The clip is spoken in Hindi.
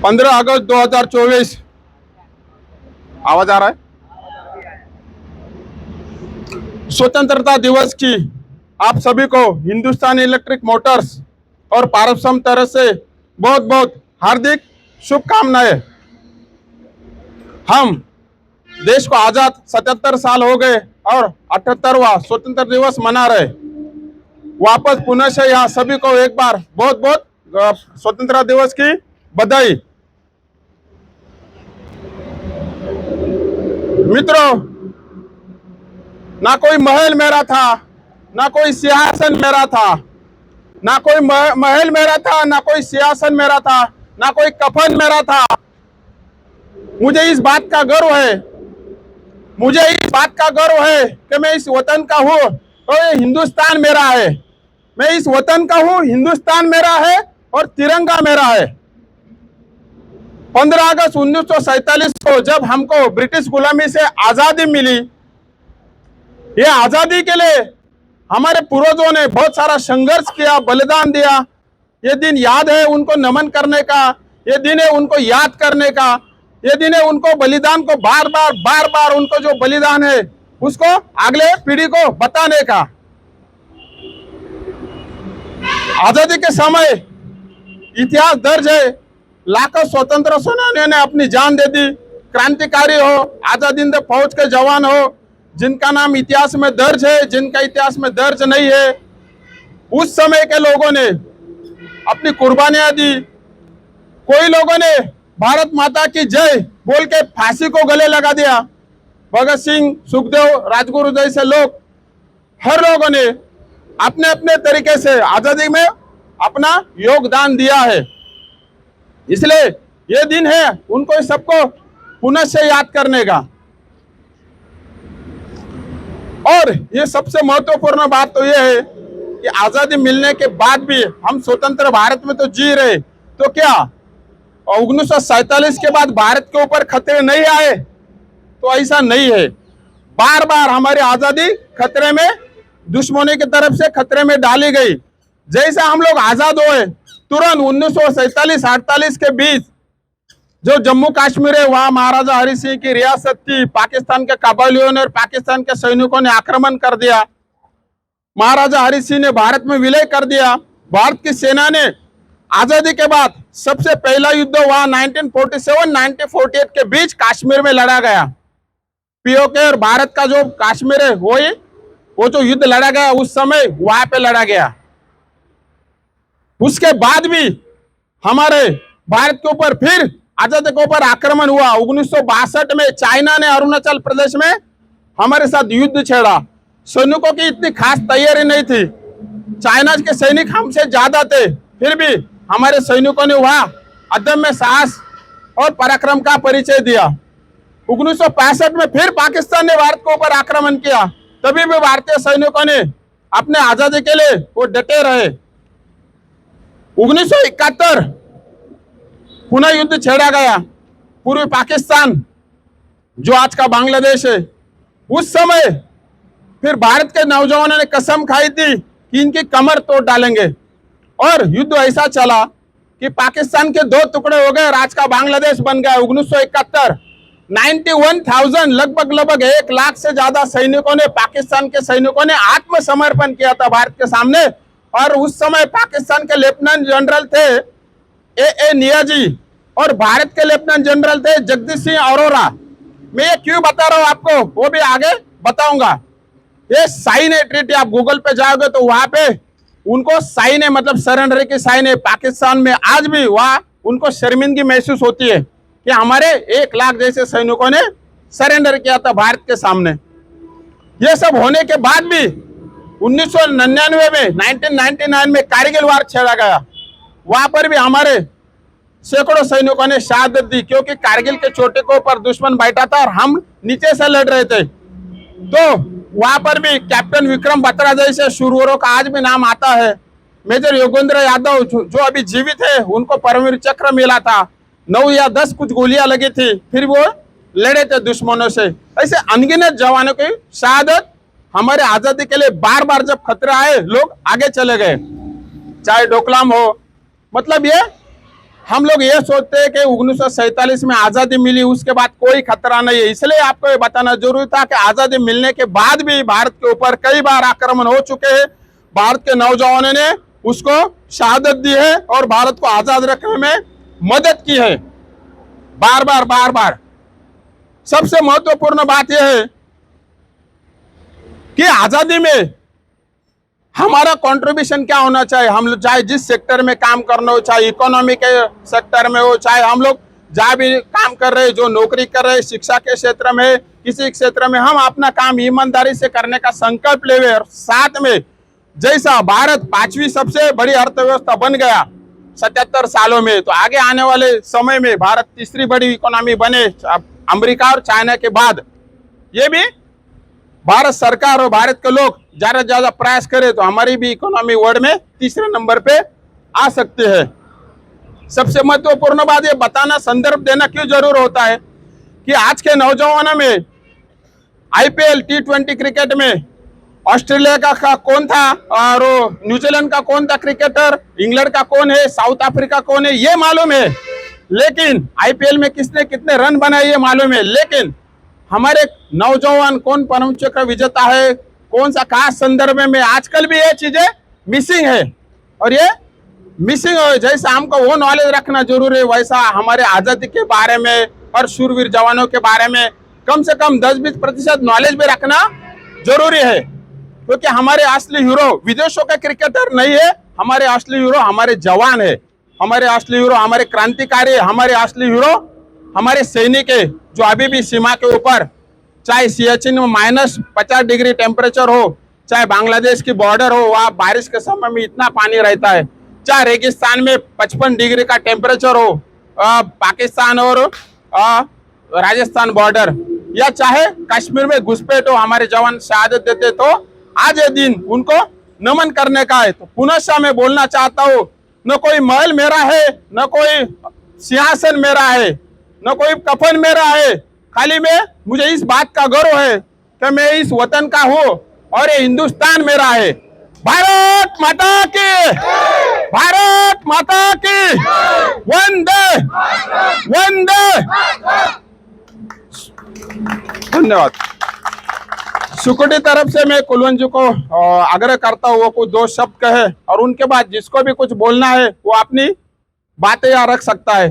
15 अगस्त 2024 आवाज आ रहा है। स्वतंत्रता दिवस की आप सभी को हिंदुस्तान इलेक्ट्रिक मोटर्स और पारसम तरफ से बहुत बहुत हार्दिक शुभकामनाएं। हम देश को आजाद 77 साल हो गए और 78वां स्वतंत्र दिवस मना रहे। वापस पुनः से यहाँ सभी को एक बार बहुत बहुत स्वतंत्रता दिवस की बधाई। मित्रों, ना कोई महल मेरा था, ना कोई सिंहासन मेरा था, ना कोई महल मेरा था, ना कोई सिंहासन मेरा था, ना कोई कफन मेरा था। मुझे इस बात का गर्व है, मुझे इस बात का गर्व है कि मैं इस वतन का हूँ और ये हिंदुस्तान मेरा है। मैं इस वतन का हूँ, हिंदुस्तान मेरा है और तिरंगा मेरा है। 15 अगस्त 1947 को जब हमको ब्रिटिश गुलामी से आजादी मिली, ये आजादी के लिए हमारे पूर्वजों ने बहुत सारा संघर्ष किया, बलिदान दिया। ये दिन याद है उनको नमन करने का, ये दिन है उनको याद करने का, ये दिन है उनको बलिदान को बार बार उनको जो बलिदान है उसको अगले पीढ़ी को बताने का। आजादी के समय इतिहास दर्ज है, लाखों स्वतंत्र सेनानियों ने अपनी जान दे दी। क्रांतिकारी हो, आजादी हिंद फौज के जवान हो, जिनका नाम इतिहास में दर्ज है, जिनका इतिहास में दर्ज नहीं है, उस समय के लोगों ने अपनी कुर्बानियां दी। कोई लोगों ने भारत माता की जय बोल के फांसी को गले लगा दिया। भगत सिंह, सुखदेव, राजगुरु जैसे लोग, हर लोगों ने अपने अपने तरीके से आजादी में अपना योगदान दिया है। इसलिए ये दिन है उनको सबको पुनः से याद करने का। और ये सबसे महत्वपूर्ण बात तो ये है कि आजादी मिलने के बाद भी हम स्वतंत्र भारत में तो जी रहे, तो क्या 1947 के बाद भारत के ऊपर खतरे नहीं आए? तो ऐसा नहीं है। बार बार हमारी आजादी खतरे में, दुश्मनों की तरफ से खतरे में डाली गई। जैसा हम लोग आजाद हुए तुरंत 1947-48 के बीच जो जम्मू कश्मीर है, वहां महाराजा हरि सिंह की रियासत थी। पाकिस्तान के कबायलियों ने और पाकिस्तान के सैनिकों ने आक्रमण कर दिया। महाराजा हरि सिंह ने भारत में विलय कर दिया। भारत की सेना ने आजादी के बाद सबसे पहला युद्ध वहां 1947-1948 के बीच कश्मीर में लड़ा गया। पीओके और भारत का जो कश्मीर है वो जो युद्ध लड़ा गया उस समय वहां पे लड़ा गया। उसके बाद भी हमारे भारत के ऊपर फिर आजादी के ऊपर आक्रमण हुआ। 1962 में चाइना ने अरुणाचल प्रदेश में हमारे साथ युद्ध छेड़ा। सैनिकों की इतनी खास तैयारी नहीं थी, चाइना के सैनिक हमसे ज्यादा थे, फिर भी हमारे सैनिकों ने वहां अदम्य साहस और पराक्रम का परिचय दिया। 1965 में फिर पाकिस्तान ने भारत के ऊपर आक्रमण किया, तभी भी भारतीय सैनिकों ने अपने आजादी के लिए वो डटे रहे। 1971 पुनः युद्ध छेड़ा गया। पूर्वी पाकिस्तान जो आज का बांग्लादेश है, उस समय फिर भारत के नौजवानों ने कसम खाई थी कि इनकी कमर तोड़ डालेंगे, और युद्ध ऐसा चला कि पाकिस्तान के 2 टुकड़े हो गए और आज का बांग्लादेश बन गया। 1971 91,000 लगभग 1 लाख से ज्यादा सैनिकों ने, पाकिस्तान के सैनिकों ने आत्मसमर्पण किया था भारत के सामने। और उस समय पाकिस्तान के लेफ्टिनेंट जनरल थे ए नियाजी और भारत के लेफ्टिनेंट जनरल थे जगदीश सिंह अरोरा। मैं ये क्यों बता रहा हूं आपको, वो भी आगे बताऊंगा। ये साइन है ट्रीटी, आप गूगल पे जाओगे तो वहां पे उनको साइन है, मतलब सरेंडर की साइन है। पाकिस्तान में आज भी वहां उनको शर्मिंदगी महसूस होती है कि हमारे 1 लाख जैसे सैनिकों ने सरेंडर किया था भारत के सामने। ये सब होने के बाद भी 1999 में 1999 में कारगिल वार छेड़ा गया। वहां पर भी हमारे सैकड़ों सैनिकों ने शहादत दी, क्योंकि कारगिल के चोटी के ऊपर दुश्मन बैठा था और हम नीचे से लड़ रहे थे। तो वहां पर भी कैप्टन विक्रम बत्रा जैसे शूरवीरों का आज भी नाम आता है। मेजर योगेंद्र यादव जो अभी जीवित है, उनको परमवीर चक्र मिला था। 9 या 10 कुछ गोलियां लगी थी, फिर वो लड़े थे दुश्मनों से। ऐसे अनगिनत जवानों की शहादत हमारे आजादी के लिए बार बार जब खतरा आए, लोग आगे चले गए। चाहे डोकलाम हो, मतलब ये हम लोग ये सोचते हैं कि 1947 में आजादी मिली, उसके बाद कोई खतरा नहीं है। इसलिए आपको ये बताना जरूरी था कि आजादी मिलने के बाद भी भारत के ऊपर कई बार आक्रमण हो चुके हैं। भारत के नौजवानों ने उसको शहादत दी है और भारत को आजाद रखने में मदद की है, बार बार। सबसे महत्वपूर्ण बात यह है कि आजादी में हमारा कंट्रीब्यूशन क्या होना चाहिए। हम लोग चाहे जिस सेक्टर में काम करना हो, चाहे इकोनॉमी के सेक्टर में हो, चाहे हम लोग जहाँ भी काम कर रहे हैं, जो नौकरी कर रहे हैं, शिक्षा के क्षेत्र में, किसी क्षेत्र में, हम अपना काम ईमानदारी से करने का संकल्प ले और साथ में जैसा भारत 5वीं सबसे बड़ी अर्थव्यवस्था बन गया 77 सालों में, तो आगे आने वाले समय में भारत तीसरी बड़ी इकोनॉमी बने अमेरिका और चाइना के बाद। ये भी भारत सरकार और भारत के लोग ज्यादा से ज्यादा प्रयास करें तो हमारी भी इकोनॉमी वर्ल्ड में तीसरे नंबर पे आ सकती है। सबसे महत्वपूर्ण बात ये बताना, संदर्भ देना क्यों जरूर होता है कि आज के नौजवानों में आईपीएल T20 क्रिकेट में ऑस्ट्रेलिया का कौन था और न्यूजीलैंड का कौन था क्रिकेटर, इंग्लैंड का कौन है, साउथ अफ्रीका कौन है, ये मालूम है। लेकिन आईपीएल में किसने कितने रन बनाए ये मालूम है। लेकिन हमारे नौजवान कौन परम चक्र विजेता है, कौन सा खास संदर्भ में, आजकल भी ये चीजें मिसिंग है। और ये मिसिंग है, जैसा हमको वो नॉलेज रखना जरूरी है, वैसा हमारे आजादी के बारे में और शूरवीर जवानों के बारे में कम से कम 10-20% नॉलेज भी रखना जरूरी है। क्योंकि हमारे असली हीरो विदेशों के क्रिकेटर नहीं है, हमारे असली हीरो हमारे जवान है, हमारे असली हीरो हमारे क्रांतिकारी है, हमारे असली हीरो हमारे सैनिक है, जो अभी भी सीमा के ऊपर, चाहे सियाचिन में -50 डिग्री टेम्परेचर हो, चाहे बांग्लादेश की बॉर्डर हो, वहाँ बारिश के समय में इतना पानी रहता है, चाहे रेगिस्तान में 55 डिग्री का टेम्परेचर हो, पाकिस्तान और राजस्थान बॉर्डर, या चाहे कश्मीर में घुसपैठ हो, हमारे जवान शहादत देते, तो आज ये दिन उनको नमन करने का है। तो पुनः मैं बोलना चाहता हूँ, न कोई महल मेरा है, न कोई सिंहासन मेरा है, न कोई कफन मेरा है, खाली मुझे इस बात का गर्व है कि मैं इस वतन का हूँ और ये हिंदुस्तान मेरा है। भारत माता की, भारत माता की, वंदे वंदे। धन्यवाद। सुकुटी तरफ से मैं कुलवंत जी को आग्रह करता हूँ वो कुछ 2 शब्द कहे और उनके बाद जिसको भी कुछ बोलना है वो अपनी बातें यहाँ रख सकता है।